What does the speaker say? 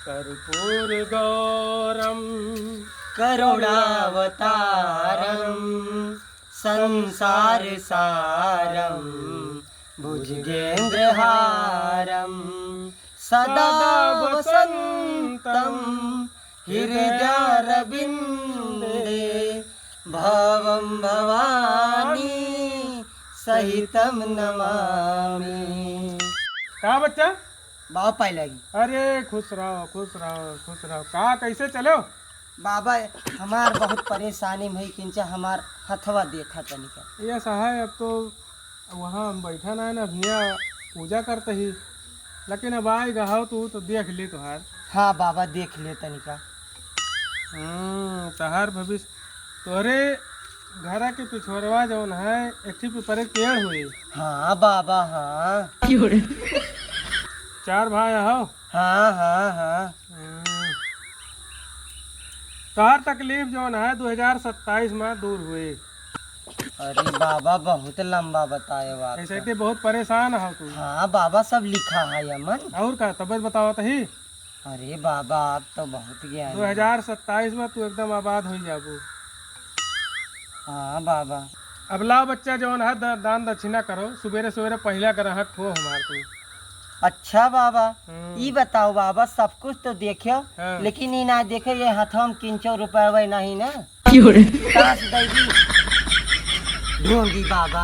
कर्पूर गौरम करुणावतारम संसार सारम भुजगेन्द्रहारम सदा वसंतम हृदयारविंदे भवं भवानी सहितम नमामि। का बच्चा? बाबा पाई लगी। अरे खुश रहो खुश रहो खुश रहो। का कैसे चलो? बाबा हमार बहुत परेशानी में किंचा हमार हथवा देखा तनिका। ये सहाय अब तो वहाँ हम बैठा ना है ना भैया पूजा करते ही, लेकिन अब आई गहाओ तू तो देख ली तुहार। हाँ बाबा देख ले तनिका। तहार भविष्य तोहरे घरा के पिछोरवा जौन है एक पे परे पेड़ हुई। हाँ बाबा हाँ। 4 भाई हो। हाँ हाँ हाँ। तोहर तकलीफ जौन है 2027 में दूर हुई। अरे बाबा बहुत लंबा बताए बात। ऐसे के बहुत परेशान हो तू। हाँ बाबा सब लिखा है अमन। और का तबियत बताओ तही। अरे बाबा आप तो बहुत ज्ञानी। 2027 में तू एकदम आबाद हो जाबू। हाँ बाबा। अब लाओ बच्चा जौन है दान दक्षिणा करो, सवेरे सवेरे पहला ग्राहक हो हमार तू। अच्छा बाबा ये बताओ बाबा सब कुछ तो देखो हाँ। लेकिन ये ना देखे ये हथम 300 रुपये नहीं ना। ढोंगी बाबा